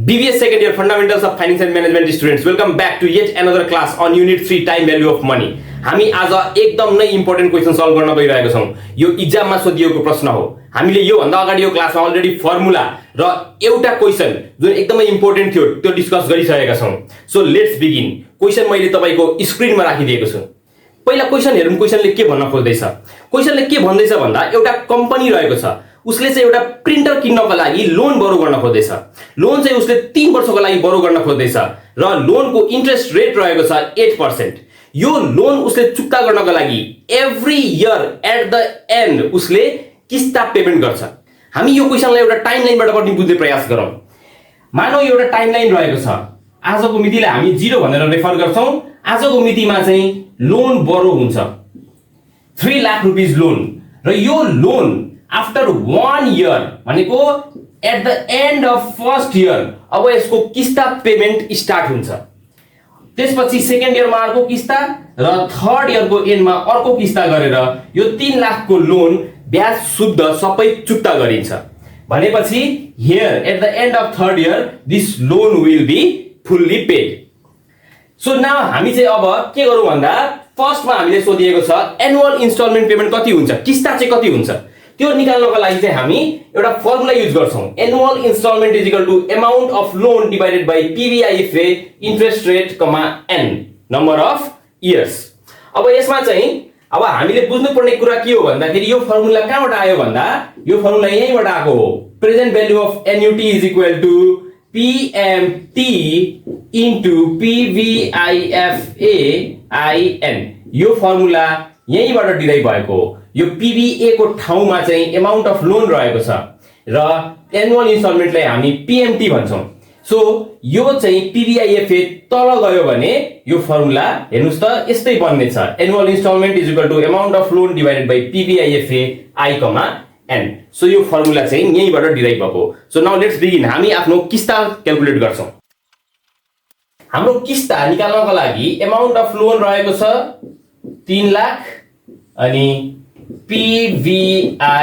BBS second year fundamentals of finance and management students, welcome back to yet another class on unit 3 time value of money. हामी आज एकदम नै important question solve गर्न गइरहेका छौं। यो एक्जाममा सोधिएको प्रश्न हो। हामीले यो भन्दा अगाडि यो क्लासमा अलरेडी फर्मुला र एउटा क्वेशन जुन एकदमै इम्पोर्टेन्ट थियो त्यो डिस्कस गरिसकेका छौं। So let's begin. क्वेशन मैले तपाईको स्क्रिनमा राखिदिएको छु। पहिला क्वेशन हेरौँ, क्वेशनले के भन्न खोज्दैछ। क्वेशनले के भन्दैछ भन्दा एउटा कम्पनी रहेको छ, उसले चाहिँ एउटा प्रिन्टर किन्नको लागि लोन बरो गर्न खोज्दैछ। लोन चाहिँ उसले 3 वर्षको लागि बरो गर्न खोज्दैछ र लोनको इन्ट्रेस्ट रेट रहेको छ 8%। यो लोन उसले चुक्ता गर्नको लागि every year at the end उसले किस्ता पेमेन्ट गर्छ। हामी यो क्वेशनलाई एउटा टाइमलाइनबाट पनि बुझ्ने प्रयास गरौँ। मानौ एउटा टाइमलाइन रहेको छ। आजको मितिलाई हामी 0 भनेर रेफर गर्छौं। आजको मितिमा चाहिँ लोन बरो हुन्छ 3 लाख रुपैयाँ लोन र यो लोन आफ्टर 1 इयर भनेको at the end of first year अब यसको किस्ता पेमेन्ट स्टार्ट हुन्छ। त्यसपछि सेकेन्ड इयरमा अर्को किस्ता र थर्ड इयरको एन्डमा अर्को किस्ता गरेर यो 3 लाखको लोन ब्याज शुद्ध सबै चुक्ता गरिन्छ। भनेपछि here at the end of third year this loan will be fully paid. So now हामी चाहिँ अब के गरौँ भन्दा फर्स्टमा हामीले सोधिएको छ एनुअल इन्स्टलमेन्ट पेमेन्ट कति हुन्छ, किस्ता चाहिँ कति हुन्छ, त्यो निकाल्नको लागि चाहिँ हामी एउटा फर्मुला युज गर्छौं। Annual instalment is equal to amount of loan divided by PVIFA interest rate comma n number of years. अब यसमा चाहिँ अब हामीले बुझ्नुपर्ने कुरा के हो भन्दाखेरि यो फर्मुला कहाँबाट आयो भन्दा यो फर्मुला यहीँबाट आएको हो। Present value of annuity is equal to PMT into PVIFA IN. यो फर्मुला यहीँबाट डिराइभ भएको हो। यो पीबीए को ठाउँमा चाहिँ अमाउन्ट अफ लोन रहेको छ र एनुअल इन्स्टलमेन्टलाई हामी पीएमटी भन्छौं। सो यो चाहिँ पीवीआईएफए तल गयो भने यो फर्मुला हेर्नुस् त यस्तै बन्ने छ। Annual instalment is equal to amount of loan divided by PVIFA I comma N. So यो फर्मुला चाहिँ यहीँबाट डिराइभ भएको। So now let's begin. हामी आफ्नो किस्ता क्याल्कुलेट गर्छौं। हाम्रो किस्ता निकाल्नको लागि अमाउन्ट अफ लोन रहेको छ 3 लाख अनि पीवीआईएफए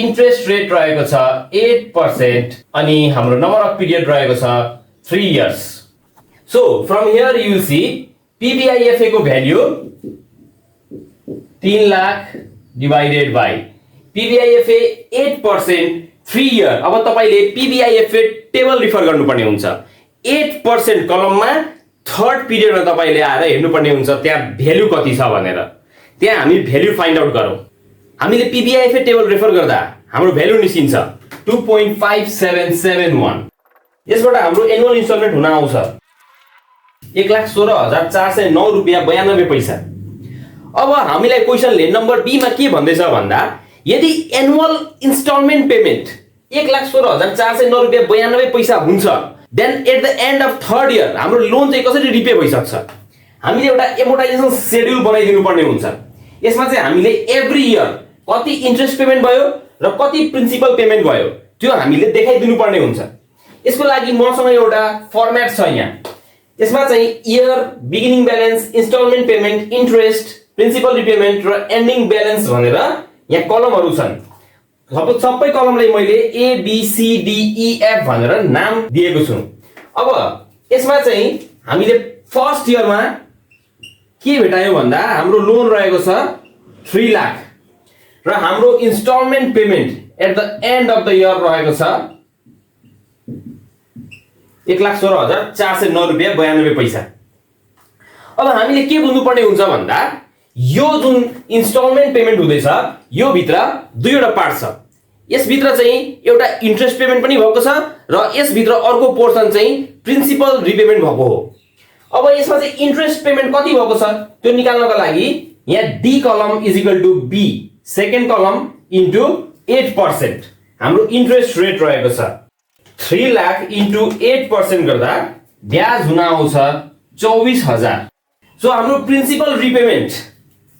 इन्ट्रेस्ट रेट रहेको छ 8% अनि हाम्रो नम्बर अफ पिरियड रहेको छ 3 years. So from here you will see PVIFA को value 3 lakh divided by PVIFA 8% 3 year. अब तपाईले पीवीआईएफए टेबल रिफर गर्नुपर्ने हुन्छ। 8% कलममा थर्ड पिरियडमा तपाईले आएर हेर्नुपर्ने हुन्छ त्यहाँ भ्यालु कति छ भनेर। त्यहाँ हामी भ्यालु फाइन्ड आउट गरौँ। हामीले पीवीआईएफए टेबल रेफर गर्दा हाम्रो भ्यालु निस्किन्छ 2.5771। यसबाट हाम्रो एनुअल इन्स्टलमेन्ट हुन आउँछ 1,16,409 रुपैयाँ 92 पैसा। अब हामीलाई क्वेशनले नम्बर बी मा के भन्दैछ भन्दा यदि एनुअल इन्स्टलमेन्ट पेमेन्ट 1,16,409 रुपैयाँ 92 पैसा हुन्छ then at the end of third year हाम्रो लोन चाहिँ कसरी रिपे भइसक्छ। हामीले एउटा एमोर्टाइजेसन शेड्युल बनाइदिनु पर्ने हुन्छ। यसमा चाहिँ हामीले एभ्री इयर कति इन्ट्रेस्ट पेमेन्ट भयो र कति प्रिन्सिपल पेमेन्ट भयो त्यो हामीले देखाइदिनु पर्ने हुन्छ। यसको लागि मसँग एउटा फर्म्याट छ यहाँ। यसमा चाहिँ year, beginning balance, instalment payment, interest, principal repayment र एन्डिङ ब्यालेन्स भनेर यहाँ कलमहरू छन्। सबै कलमलाई मैले A B C D E F भनेर नाम दिएको छु। अब यसमा चाहिँ हामीले फर्स्ट इयरमा के भेटायो भन्दा हाम्रो लोन रहेको छ 3 लाख र हाम्रो instalment payment at the end of the year रहेको छ 1,16,409 रुपैयाँ 92 पैसा। अब हामीले के बुझ्नुपर्ने हुन्छ भन्दा यो जुन इन्स्टलमेन्ट पेमेन्ट हुँदैछ यो भित्र दुईवटा पार्ट छ। यसभित्र चाहिँ एउटा इन्ट्रेस्ट पेमेन्ट पनि भएको छ र यसभित्र अर्को पोर्सन चाहिँ प्रिन्सिपल रिपेमेन्ट भएको हो। अब यसमा चाहिँ इन्ट्रेस्ट पेमेन्ट कति भएको छ त्यो निकाल्नको लागि यहाँ डी कलम is equal to B second कलम इन्टु 8% हाम्रो इन्ट्रेस्ट रेट रहेको छ 3 लाख इन्टु 8% गर्दा ब्याज हुन आउँछ 24,000। सो हाम्रो प्रिन्सिपल रिपेमेन्ट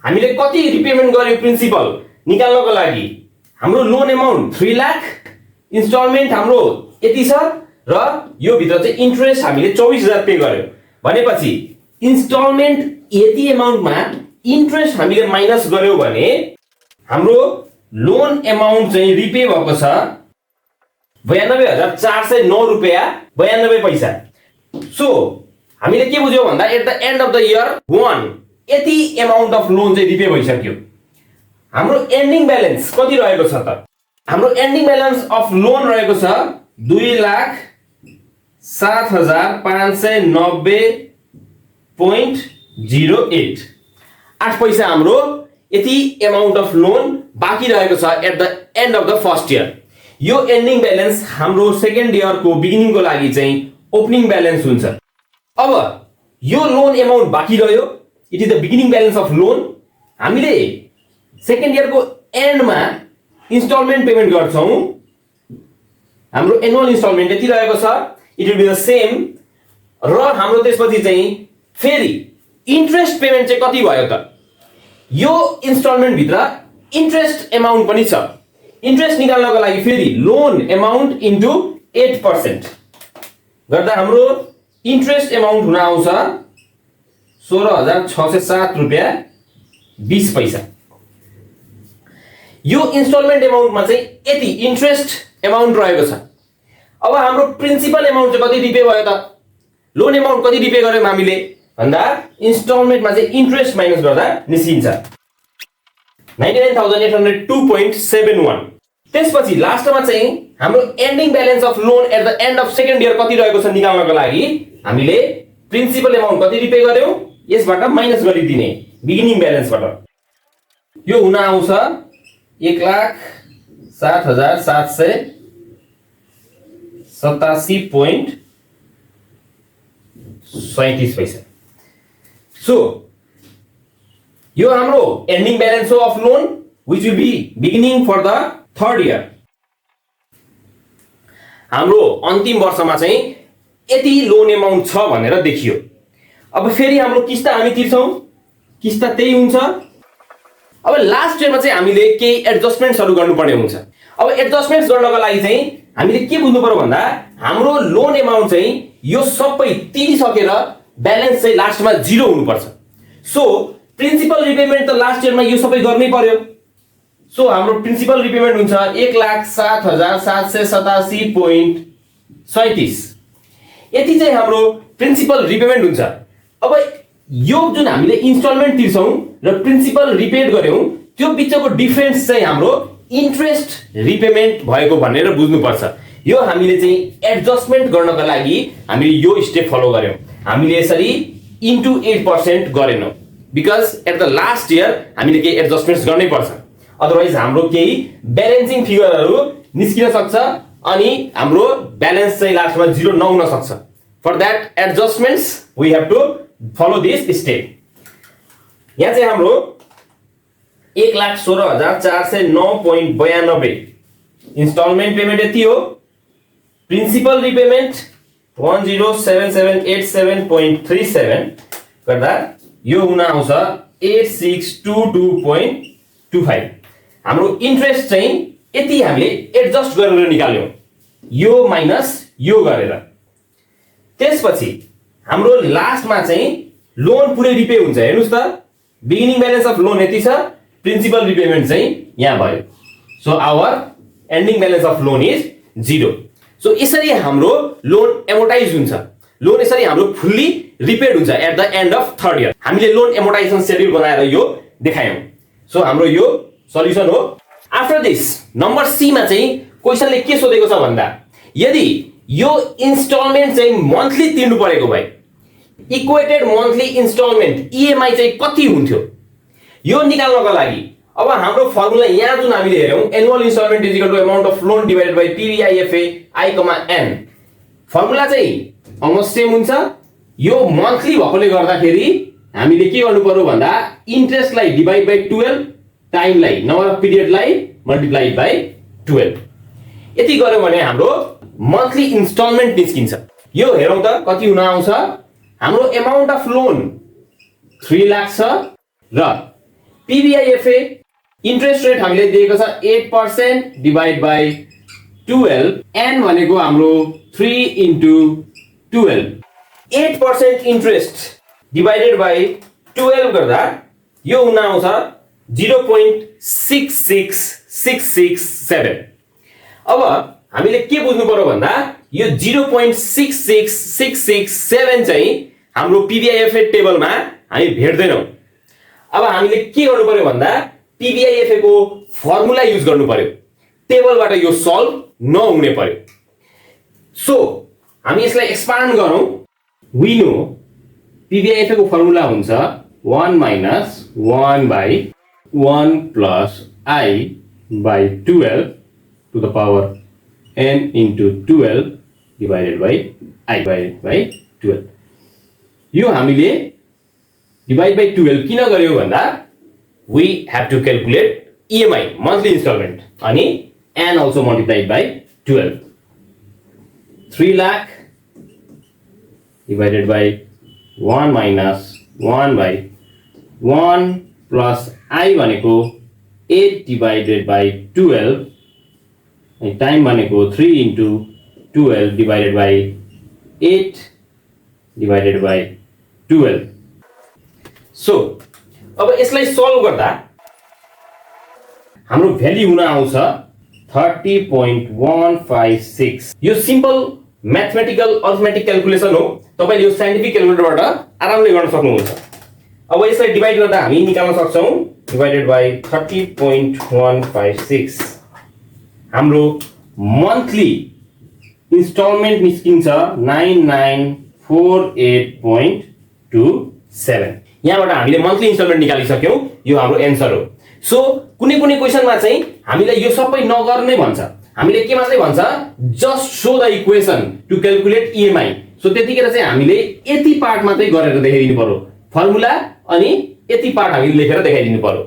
हामीले कति रिपेमेन्ट गर्यो प्रिन्सिपल निकाल्नको लागि हाम्रो लोन अमाउन्ट 3 लाख, इन्स्टलमेन्ट हाम्रो यति छ र यो भित्र चाहिँ इन्ट्रेस्ट हामीले 24,000 पे गर्यो। भनेपछि इन्स्टलमेन्ट यति अमाउन्टमा इन्ट्रेस्ट हामीले माइनस गर्यो भने हाम्रो लोन अमाउन्ट चाहिँ रिपे भएको छ 92,409 रुपैयाँ 92 पैसा। सो हामीले के बुझ्यौ भन्दा at the end of the year 1 यति एमाउन्ट अफ लोन चाहिँ रिपे भइसक्यो। हाम्रो एन्डिङ ब्यालेन्स कति रहेको छ त? हाम्रो एन्डिङ ब्यालेन्स अफ लोन रहेको छ 2,07,990.08। 8 पैसा हाम्रो यति एमाउन्ट अफ लोन बाँकी रहेको छ at the end of the first year. यो एन्डिङ ब्यालेन्स हाम्रो सेकेन्ड इयरको बिगिनिङको लागि चाहिँ ओपनिङ ब्यालेन्स हुन्छ। अब यो लोन एमाउन्ट बाँकी रह्यो, it is the beginning balance of loan. हामीले सेकेन्ड इयरको एन्डमा इन्स्टलमेन्ट पेमेन्ट गर्छौँ। हाम्रो एनुअल इन्स्टलमेन्ट यति रहेको छ, it will be the same. र हाम्रो त्यसपछि चाहिँ फेरि इन्ट्रेस्ट पेमेन्ट चाहिँ कति भयो त? यो इन्स्टलमेन्ट भित्र इन्ट्रेस्ट एमाउन्ट पनि छ। इन्ट्रेस्ट निकाल्नको लागि फेरि लोन एमाउन्ट इन्टु 8% गर्दा हाम्रो इन्ट्रेस्ट एमाउन्ट हुन आउँछ 16,607 रुपैयाँ 20 पैसा। यो इन्स्टलमेन्ट एमाउन्टमा चाहिँ यति इन्ट्रेस्ट एमाउन्ट रहेको छ। अब हाम्रो प्रिन्सिपल एमाउन्ट चाहिँ कति रिपे भयो त? लोन एमाउन्ट कति रिपे गर्यौँ हामीले भन्दा इन्स्टलमेन्टमा चाहिँ इन्ट्रेस्ट माइनस गर्दा निस्किन्छ 99,802.71। त्यसपछि लास्टमा चाहिँ हाम्रो ending balance of loan at the end of second year कति रहेको छ निकाल्नको लागि हामीले प्रिन्सिपल एमाउन्ट कति रिपे गर्यौँ यसबाट माइनस गरिदिने बिगिनिङ ब्यालेन्सबाट। यो हुन आउँछ 1,07,787.37 पैसा। सो यो हाम्रो ending balance of loan which will be beginning for the third year. हाम्रो अन्तिम वर्षमा चाहिँ यति लोन एमाउन्ट छ भनेर देखियो। अब फेरि हाम्रो किस्त हामी तिर्छौँ, किस्त त्यही हुन्छ। अब लास्ट इयरमा चाहिँ हामीले केही एडजस्टमेन्ट्सहरू गर्नुपर्ने हुन्छ। अब एडजस्टमेन्ट्स गर्नको लागि चाहिँ हामीले के बुझ्नु पर्यो भन्दा हाम्रो लोन एमाउन्ट चाहिँ यो सबै तिरिसकेर ब्यालेन्स चाहिँ लास्टमा 0 हुनुपर्छ। सो प्रिन्सिपल रिपेमेन्ट त लास्ट इयरमा यो सबै गर्नै पर्यो। सो हाम्रो प्रिन्सिपल रिपेमेन्ट हुन्छ 1,07,787.37 यति चाहिँ हाम्रो प्रिन्सिपल रिपेमेन्ट हुन्छ। अब यो जुन हामीले इन्स्टलमेन्ट तिर्छौँ र प्रिन्सिपल रिपेड गर्यौँ त्यो बिचको डिफरेन्स चाहिँ हाम्रो इन्ट्रेस्ट रिपेमेन्ट भएको भनेर बुझ्नुपर्छ। यो हामीले चाहिँ एडजस्टमेन्ट गर्नको लागि हामीले यो स्टेप फलो गर्यौँ। हामीले यसरी इन्टु 8% गरेनौँ because at the last year हामीले केही एडजस्टमेन्ट्स गर्नै पर्छ। अदरवाइज हाम्रो केही ब्यालेन्सिङ फिगरहरू निस्किन सक्छ अनि हाम्रो ब्यालेन्स चाहिँ लास्टमा 0 नहुन सक्छ। For that adjustments we have to follow this step. यहाँ चाहिँ हाम्रो 1,16,409.92 इन्स्टलमेन्ट पेमेन्ट यति हो। प्रिन्सिपल रिपेमेन्ट 107787.37 गर्दा यो हुन आउँछ 8622.25। हाम्रो इन्ट्रेस्ट चाहिँ यति हामीले एडजस्ट गरेर निकाल्यौँ, यो माइनस यो गरेर। त्यसपछि हाम्रो लास्टमा चाहिँ लोन पुरै रिपे हुन्छ। हेर्नुस् त बिगिनिङ ब्यालेन्स अफ लोन यति छ, प्रिन्सिपल रिपेमेन्ट चाहिँ यहाँ भयो। So our ending balance of loan is 0। So यसरी हाम्रो लोन एमोर्टाइज हुन्छ। लोन यसरी हाम्रो फुल्ली रिपेड हुन्छ at the end of third year. हामीले लोन एमोर्टाइजेसन शेड्युल बनाएर यो देखायौँ। सो हाम्रो यो सल्युसन हो। आफ्टर दिस नम्बर सी मा चाहिँ क्वेसनले के सोधेको छ भन्दा यदि यो इन्स्टलमेन्ट चाहिँ मन्थली तिर्नु परेको भए इक्वेटेड मन्थली इन्स्टलमेन्ट इएमआई चाहिँ कति हुन्थ्यो यो निकाल्नको लागि अब हाम्रो फर्मुला यहाँ जुन हामीले हेर्यौं annual instalment is equal to amount of loan divided by PVIFA I, N formula चाहिँ अलमोस्ट सेम हुन्छ। यो मन्थली भएकोले गर्दाखेरि हामीले के गर्नु पर्यो भन्दा इन्ट्रेस्टलाई डिवाइड बाइ 12 टाइमलाई नम्बर अफ पिरियडलाई मल्टिप्लाइड बाइ 12 यति गर्यो भने हाम्रो मन्थली इन्स्टलमेन्ट निस्किन्छ। यो हेरौं त कति हुन आउँछ। हाम्रो अमाउन्ट अफ लोन 3 लाख छ र PVIFA इन्ट्रेस्ट रेट हामीले दिएको छ 8% डिवाइड बाइ 12 n भनेको हाम्रो 3 into 12 8% इन्ट्रेस्ट डिवाइडेड बाइ 12 गर्दा यो हुन आउँछ 0.66667। अब हामीले के बुझ्नु पर्यो भन्दा यो 0.66667 चाहिँ हाम्रो PVIFA टेबलमा हामी भेट्दैनौं। अब हामीले के गर्नु पर्यो भन्दा PVIFA को फर्मुला युज गर्नु पर्यो, टेबलबाट यो सल्भ नहुने पर्यो। सो हामी यसलाई एक्सपान्ड गरौँ। वी नो PVIFA को फर्मुला हुन्छ 1 minus 1 by 1 plus I by 12 to the power n into 12 divided by I divided by 12। यो हामीले divide by 12 किन गर्यौ भन्दा we have to calculate EMI monthly installment अनि n also multiplied by 12। 3 lakh divided by 1 minus 1 by 1 plus I भनेको 8 divided by 12 and time भनेको 3 into 12 divided by 8 divided by 12। So अब यसलाई solve गर्दा हाम्रो value हुन आउँछ 30.156। यो सिम्पल म्याथमेटिकल अरिथमेटिक क्याल्कुलेसन हो, तपाईले यो साइन्टिफिक क्याल्कुलेटरबाट आरामले गर्न सक्नुहुन्छ। अब यसलाई डिवाइड गर्दा हामी निकाल्न सक्छौं डिवाइडेड बाइ 30.156 हाम्रो मन्थली इन्स्टलमेन्ट निस्किन्छ 9948.27। यहाँबाट हामीले मन्थली इन्स्टलमेन्ट निकालिसक्यौं, यो हाम्रो एन्सर हो। सो कुनै कुनै क्वेशनमा चाहिँ हामीलाई यो सबै नगर्नै भन्छ, हामीले के मात्रै भन्छ just show the equation to calculate EMI। So त्यतिखेर चाहिँ हामीले यति पार्ट मात्रै गरेर देखाइदिनु पर्यो, फर्मुला अनि यति पार्ट हामीले लेखेर देखाइदिनु पर्यो,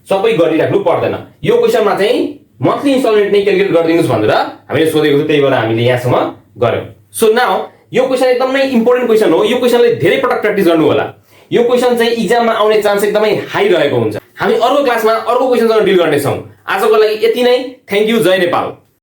सबै गरिराख्नु पर्दैन। यो क्वेशनमा चाहिँ मन्थली इन्स्टलमेन्ट नै क्याल्कुलेट गरिदिनुस् भनेर हामीले सोधेको थियो, त्यही भएर हामीले यहाँसम्म गर्यौं। सो नाउ यो क्वेशन एकदमै इम्पोर्टेन्ट क्वेशन हो, यो क्वेशनले धेरै पटक प्र्याक्टिस गर्नु होला। यो क्वेशन चाहिँ एक्जाममा आउने चान्स एकदमै हाई रहेको हुन्छ। हामी अर्को क्लासमा अर्को क्वेशनसँग डिल गर्नेछौं। आजको लागि यति नै। Thank you. जय नेपाल।